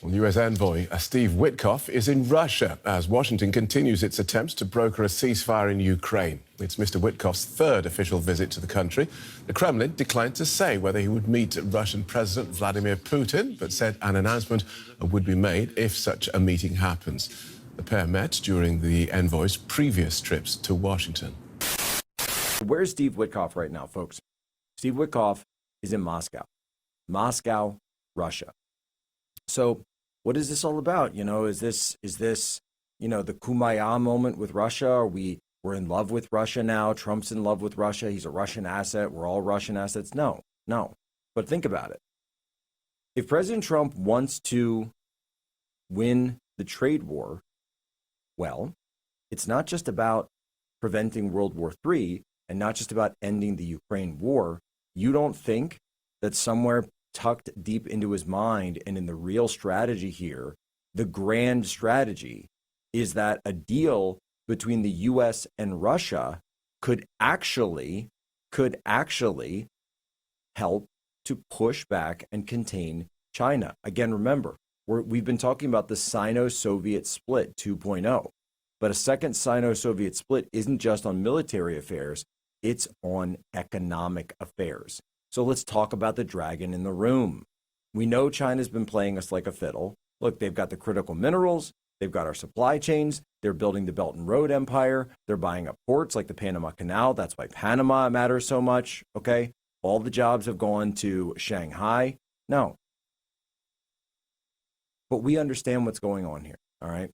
Well, U.S. envoy Steve Witkoff is in Russia as Washington continues its attempts to broker a ceasefire in Ukraine. It's Mr. Witkoff's third official visit to the country. The Kremlin declined to say whether he would meet Russian President Vladimir Putin, but said an announcement would be made if such a meeting happens. The pair met during the envoy's previous trips to Washington. Where's Steve Witkoff right now, folks? Steve Witkoff is in Moscow, Russia. So what is this all about? You know, is this, you know, the Kumbaya moment with Russia? We're in love with Russia now. Trump's in love with Russia. He's a Russian asset. We're all Russian assets. No. But think about it. If President Trump wants to win the trade war, well, it's not just about preventing World War III and not just about ending the Ukraine war. You don't think that somewhere tucked deep into his mind and in the real strategy here, the grand strategy is that a deal between the US and Russia could actually help to push back and contain China. Again, remember, we've been talking about the Sino-Soviet split 2.0, but a second Sino-Soviet split isn't just on military affairs, it's on economic affairs. So let's talk about the dragon in the room. We know China's been playing us like a fiddle. Look, they've got the critical minerals. They've got our supply chains. They're building the Belt and Road empire. They're buying up ports like the Panama Canal. That's why Panama matters so much, okay? All the jobs have gone to Shanghai. No. But we understand what's going on here, all right?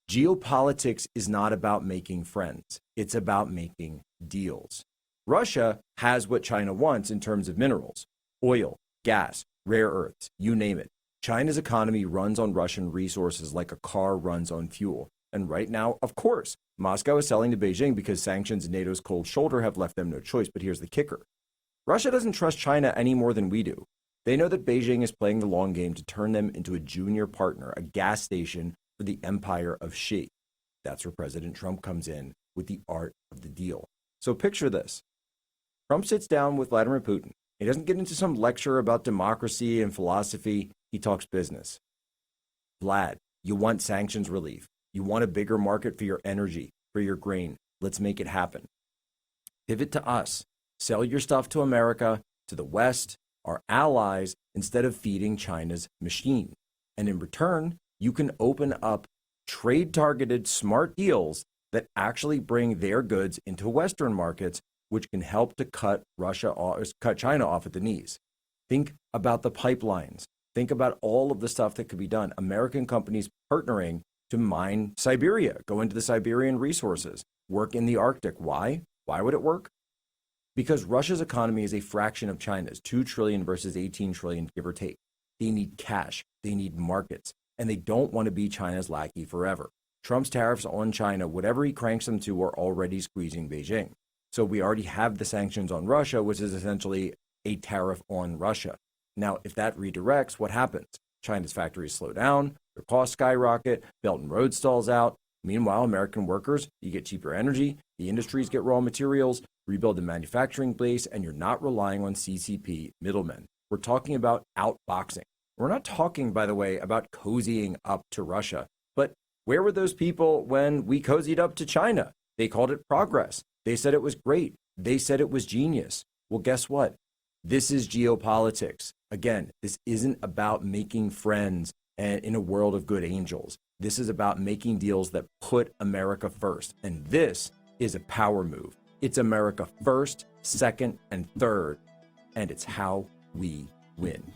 Geopolitics is not about making friends. It's about making deals. Russia has what China wants in terms of minerals, oil, gas, rare earths, you name it. China's economy runs on Russian resources like a car runs on fuel. And right now, of course, Moscow is selling to Beijing because sanctions and NATO's cold shoulder have left them no choice. But here's the kicker. Russia doesn't trust China any more than we do. They know that Beijing is playing the long game to turn them into a junior partner, a gas station for the empire of Xi. That's where President Trump comes in with the art of the deal. So picture this. Trump sits down with Vladimir Putin. He doesn't get into some lecture about democracy and philosophy. He talks business. Vlad, you want sanctions relief. You want a bigger market for your energy, for your grain. Let's make it happen. Pivot to us. Sell your stuff to America, to the West, our allies, instead of feeding China's machine. And in return, you can open up trade-targeted smart deals that actually bring their goods into Western markets, which can help to cut China off at the knees. Think about the pipelines. Think about all of the stuff that could be done. American companies partnering to mine Siberia, go into the Siberian resources, work in the Arctic. Why? Why would it work? Because Russia's economy is a fraction of China's, 2 trillion versus 18 trillion, give or take. They need cash, they need markets, and they don't want to be China's lackey forever. Trump's tariffs on China, whatever he cranks them to, are already squeezing Beijing. So we already have the sanctions on Russia, which is essentially a tariff on Russia. Now, if that redirects, what happens? China's factories slow down, their costs skyrocket, Belt and Road stalls out. Meanwhile, American workers, you get cheaper energy, the industries get raw materials, rebuild the manufacturing base, and you're not relying on CCP middlemen. We're talking about outboxing. We're not talking, by the way, about cozying up to Russia. But where were those people when we cozied up to China? They called it progress. They said it was great. They said it was genius. Well, guess what? This is geopolitics. Again, this isn't about making friends and in a world of good angels. This is about making deals that put America first. And this is a power move. It's America first, second, and third. And it's how we win.